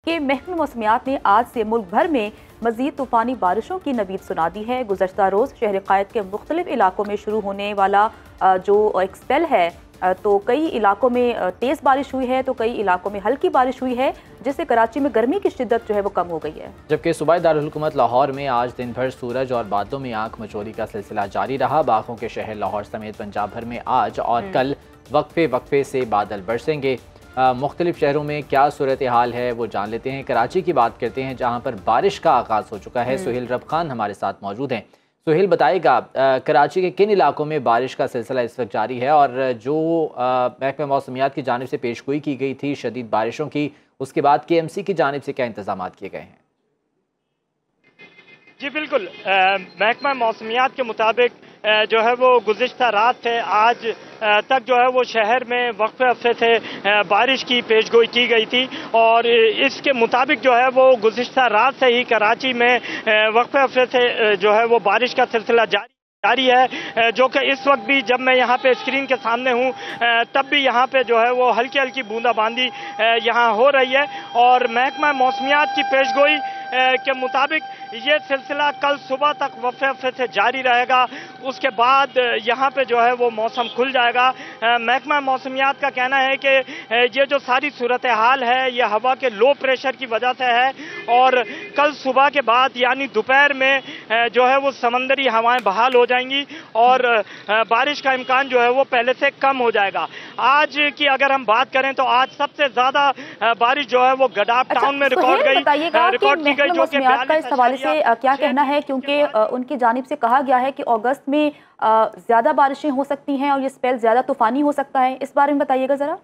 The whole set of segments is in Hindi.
कि महकमा मौसमियात ने आज से मुल्क भर में मज़ीद तूफ़ानी बारिशों की नवीद सुना दी है। गुज़श्ता रोज़ शहर क़ायद के मुख्तलिफ इलाकों में शुरू होने वाला जो एक स्पेल है, तो कई इलाकों में तेज़ बारिश हुई है तो कई इलाकों में हल्की बारिश हुई है, जिससे कराची में गर्मी की शिद्दत जो है वो कम हो गई है। जबकि सूबाई दारुल हुकूमत लाहौर में आज दिन भर सूरज और बादलों में आंख मचोली का सिलसिला जारी रहा। बागों के शहर लाहौर समेत पंजाब भर में आज और कल वक्फे वक्फे से बादल बरसेंगे। मुख्तलिफ शहरों में क्या सूरत हाल है वो जान लेते हैं। कराची की बात करते हैं जहाँ पर बारिश का आगाज़ हो चुका है। सुहेल रब खान हमारे साथ मौजूद हैं। सुहेल, बताएगा कराची के किन इलाकों में बारिश का सिलसिला इस वक्त जारी है और जो महकमा मौसमियात की जानिब से पेशगोई की गई थी शदीद बारिशों की, उसके बाद KMC की जानिब से क्या इंतजाम किए गए हैं? जी बिल्कुल, महकमा मौसमियात के मुताबिक जो है वो गुज़िश्ता रात से आज तक जो है वो शहर में वक्फे वक्फे से बारिश की पेशगोई की गई थी और इसके मुताबिक जो है वो गुज़िश्ता रात से ही कराची में वक्फे वक्फे से जो है वो बारिश का सिलसिला जारी है, जो कि इस वक्त भी जब मैं यहाँ पे स्क्रीन के सामने हूँ तब भी यहाँ पे जो है वो हल्की हल्की बूंदाबांदी यहाँ हो रही है। और महकमा मौसमियात की पेशगोई के मुताबिक ये सिलसिला कल सुबह तक वक्फे वक्फे से जारी रहेगा। उसके बाद यहाँ पे जो है वो मौसम खुल जाएगा। महकमा मौसमियात का कहना है कि ये जो सारी सूरत हाल है ये हवा के लो प्रेशर की वजह से है और कल सुबह के बाद यानी दोपहर में जो है वो समंदरी हवाएं बहाल हो जाएंगी और बारिश का इम्कान जो है वो पहले से कम हो जाएगा। आज की अगर हम बात करें तो आज सबसे ज्यादा बारिश जो है वो गडाफ टाउन में रिकॉर्ड की गई, जो कि इस हवाले से क्या कहना है, क्योंकि उनकी जानिब से कहा गया है कि अगस्त में ज्यादा बारिशें हो सकती हैं और ये स्पेल ज्यादा तूफानी हो सकता है, इस बारे में बताइएगा जरा।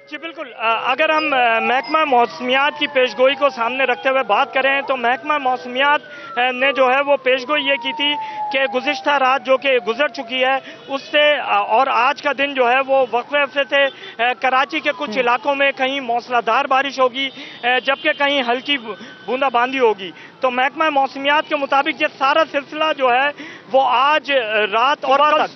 जी बिल्कुल, अगर हम महकमा मौसमियात की पेशगोई को सामने रखते हुए बात करें तो महकमा मौसमियात ने जो है वो पेशगोई ये की थी कि गुज़िश्ता रात जो कि गुजर चुकी है उससे और आज का दिन जो है वो वक्फे वक्फे से कराची के कुछ इलाकों में कहीं मौसलाधार बारिश होगी जबकि कहीं हल्की बूंदाबांदी होगी। तो महकमा मौसमियात के मुताबिक ये सारा सिलसिला जो है वो आज रात और कल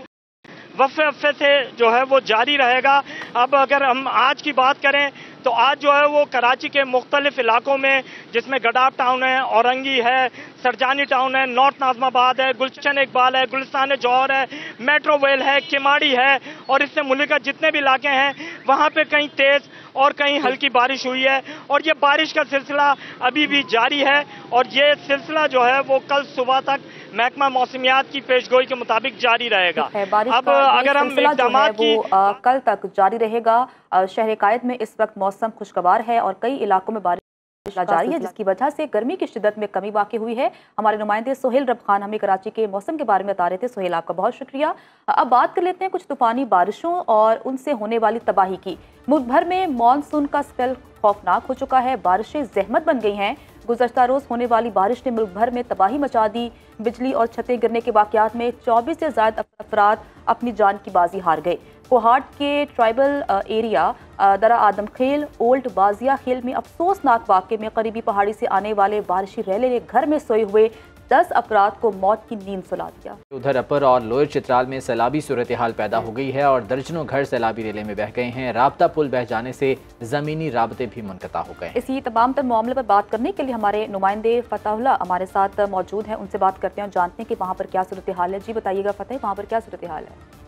वक्फे वक्फे से जो है वो जारी रहेगा। अब अगर हम आज की बात करें तो आज जो है वो कराची के मुख्तलिफ इलाकों में, जिसमें गडाफ टाउन है, औरंगी है, सरजानी टाउन है, नॉर्थ नाज़माबाद है, गुलशन इकबाल है, गुलिस्तान जौहर है, मेट्रो वेल है, किमाड़ी है और इससे मुल्क का जितने भी इलाके हैं वहाँ पे कहीं तेज़ और कहीं हल्की बारिश हुई है और ये बारिश का सिलसिला अभी भी जारी है और ये सिलसिला जो है वो कल सुबह तक महकमा मौसमियात की पेशगोई के मुताबिक जारी रहेगा। अब अगर हम इक़दाम की कल तक जारी रहेगा। शहर क़ायद में इस वक्त मौसम खुशगवार है और कई इलाकों में बारिश जारी है, जिसकी वजह से गर्मी की शिद्दत में कमी वाक़ई हुई है। हमारे नुमाइंदे सुहेल रब खान हमें कराची के मौसम के बारे में बता रहे थे। सुहेल, आपका बहुत शुक्रिया। अब बात कर लेते हैं कुछ तूफ़ानी बारिशों और उनसे होने वाली तबाही की। मुल्क भर में मानसून का स्पेल खौफनाक हो चुका है, बारिशें जहमत बन गई हैं। गुज़श्ता रोज़ होने वाली बारिश ने मुल्क भर में तबाही मचा दी। बिजली और छतें गिरने के वाक़यात में 24 से ज़ायद अफराद अपनी जान की बाजी हार गए। कोहाट के ट्राइबल एरिया दरा आदम खेल ओल्ड बाजिया खेल में अफसोसनाक वाक़े में करीबी पहाड़ी से आने वाले बारिशी रैले ने घर में सोए हुए 10 अफराद को मौत की नींद सुला दिया। उधर अपर और लोअर चित्राल में सैलाबी सूरत हाल पैदा हो गई है और दर्जनों घर सैलाबी रेले में बह गए हैं। राब्ता पुल बह जाने से जमीनी राबते भी मुनक़ता हो गए। इसी तमाम तर मामले पर बात करने के लिए हमारे नुमाइंदे फतहुल्लाह हमारे साथ मौजूद हैं, उनसे बात करते हैं और जानते हैं कि वहाँ पर क्या सूरत हाल है। जी बताइएगा फतेह, वहाँ पर क्या सूरत हाल है?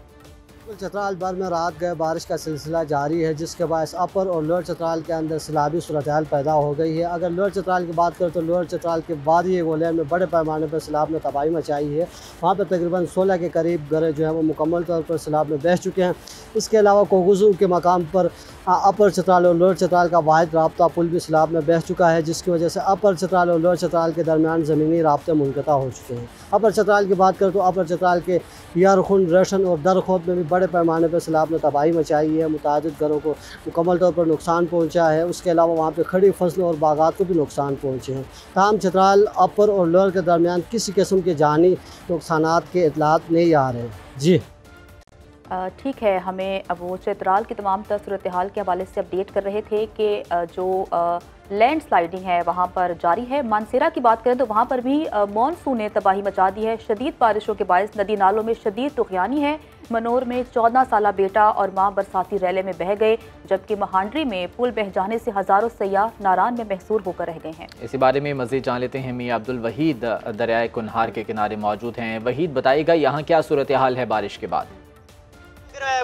चित्राल भर में रात गए बारिश का सिलसिला जारी है, जिसके बायस अपर और लोअर चित्राल के अंदर सैलाबी सूरत हाल पैदा हो गई है। अगर लोअर चित्राल की बात करें तो लोअर चित्राल के वादी गोलैन में बड़े पैमाने पर सैलाब ने तबाही मचाई है। वहाँ पर तकरीबन 16 के करीब घर जो है वो मुकम्मल तौर पर सैलाब में बह चुके हैं। इसके अलावा कोगुजू के मकाम पर अपर चित्राल और लोअर चित्राल का वाहिद राब्ता पुल भी सैलाब में बह चुका है, जिसकी वजह से अपर चित्राल और लोअर चित्राल के दरमियान ज़मीनी राब्ते मुनक़ता हो चुके हैं। अपर चित्राल की बात करें तो अपर चित्राल के यारखुन, रेशन और दरखोद में भी बड़े पैमाने पर सैलाब ने तबाही मचाई है। मुतादिद घरों को मुकम्मल तौर पर नुकसान पहुँचा है। उसके अलावा वहाँ पर खड़ी फसलों और बागात को भी नुकसान पहुँचे हैं। ताहम चित्राल अपर और लोअर के दरमियान किसी किस्म के जानी नुकसानात के इतलात नहीं आ रहे हैं। जी ठीक है, हमें अब वो चित्राल की तमाम तर सूरत हाल के हवाले से अपडेट कर रहे थे कि जो लैंड स्लाइडिंग है वहाँ पर जारी है। मानसेरा की बात करें तो वहाँ पर भी मानसून ने तबाही मचा दी है। शदीद बारिशों के बायस नदी नालों में शदीद तुग़यानी है। मनोर में 14 साला बेटा और मां बरसाती रैले में बह गए, जबकि महांडरी में पुल बह जाने से हज़ारों सयाह नारान में महसूर होकर रह गए हैं। इसी बारे में मज़ीद जान लेते हैं। मियां अब्दुल वहीद दरियाए कुनहार के किनारे मौजूद हैं। वहीद, बताइएगा यहाँ क्या सूरत हाल है बारिश के बाद?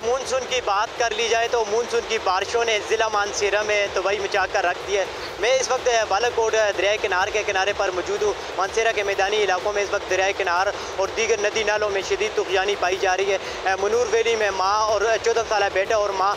मानसून की बात कर ली जाए तो मानसून की बारिशों ने ज़िला मानसेरा में तबाही मचा कर रख दी है। मैं इस वक्त बालाकोट दरियाए किनार के किनारे पर मौजूद हूँ। मानसेरा के मैदानी इलाकों में इस वक्त दरियाए किनार और दीगर नदी नालों में शदीद तुग़यानी पाई जा रही है। मनूर वैली में माँ और 14 साल बेटा और माँ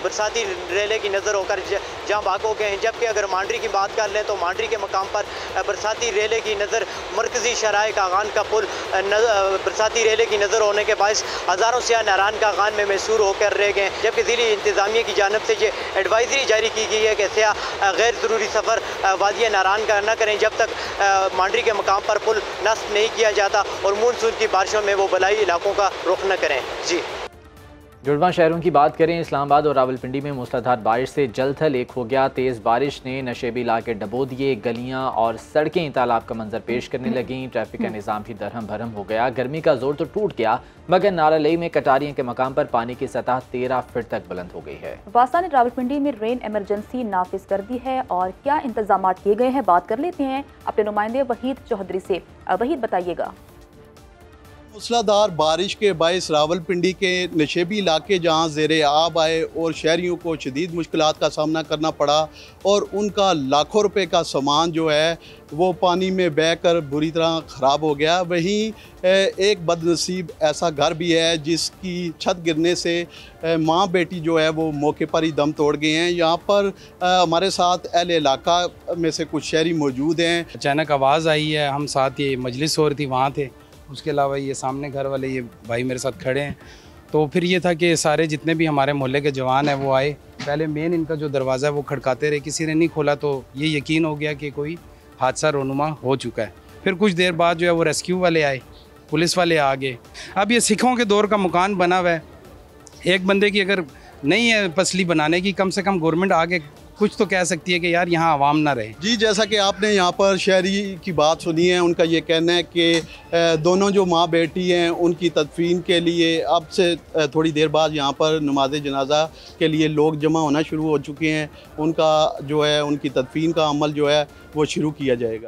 बरसाती रेले की नज़र होकर जहाँ भाग हो गए हैं, जबकि अगर मांडरी की बात कर लें तो मांडरी के मकाम पर बरसाती रेले की नज़र मरकज़ी शराय कागान का पुल बरसाती रेले की नज़र होने के बायस हज़ारों सयाह नारान कागान में महसूर होकर रह गए, जबकि ज़िली इंतज़ामिया की जानब से ये एडवाइजरी जारी की गई है कि सयाह गैर ज़रूरी सफ़र वादिया नारान का न करें जब तक मांडरी के मकाम पर पुल नस्ब नहीं किया जाता और मानसून की बारिशों में वो बलाई इलाकों का रुख न करें। जी, जुड़वा शहरों की बात करें, इस्लामाबाद और रावलपिंडी में मूसलाधार बारिश से जल थल एक हो गया। तेज़ बारिश ने नशेबी इलाके डबो दिए, गलियां और सड़कें तालाब का मंजर पेश करने लगीं। ट्रैफिक का निज़ाम भी दरहम भरम हो गया। गर्मी का जोर तो टूट गया, मगर नारालई में कटारियों के मकाम पर पानी की सतह 13 फीट तक बुलंद हो गई है। वासा ने रावलपिंडी में रेन एमरजेंसी नाफिज कर दी है और क्या इंतजाम किए गए हैं, बात कर लेते हैं अपने नुमाइंदे वहीद चौधरी से। वहीद, बताइएगा। मूसलाधार बारिश के बायस रावलपिंडी के नशेबी इलाके जहाँ ज़ेर आब आए और शहरियों को शदीद मुश्किलात का सामना करना पड़ा और उनका लाखों रुपए का सामान जो है वो पानी में बह कर बुरी तरह ख़राब हो गया। वहीं एक बदनसीब ऐसा घर भी है जिसकी छत गिरने से माँ बेटी जो है वो मौके पर ही दम तोड़ गए हैं। यहाँ पर हमारे साथ अहले इलाका में से कुछ शहरी मौजूद हैं। अचानक आवाज़ आई है, हम साथ ये मजलिस हो रही थी वहाँ थे, उसके अलावा ये सामने घर वाले ये भाई मेरे साथ खड़े हैं। तो फिर ये था कि सारे जितने भी हमारे मोहल्ले के जवान हैं वो आए। पहले मेन इनका जो दरवाज़ा है वो खड़काते रहे, किसी ने नहीं खोला तो ये यकीन हो गया कि कोई हादसा रोनुमा हो चुका है। फिर कुछ देर बाद जो है वो रेस्क्यू वाले आए, पुलिस वाले आ गए। अब ये सिखों के दौर का मकान बना हुआ है, एक बंदे की अगर नहीं है पसली बनाने की, कम से कम गवर्नमेंट आगे कुछ तो कह सकती है कि यार यहाँ आवाम ना रहे। जी, जैसा कि आपने यहाँ पर शहरी की बात सुनी है, उनका ये कहना है कि दोनों जो माँ बेटी हैं उनकी तदफीन के लिए अब से थोड़ी देर बाद यहाँ पर नमाज जनाजा के लिए लोग जमा होना शुरू हो चुके हैं। उनका जो है उनकी तदफीन का अमल जो है वो शुरू किया जाएगा।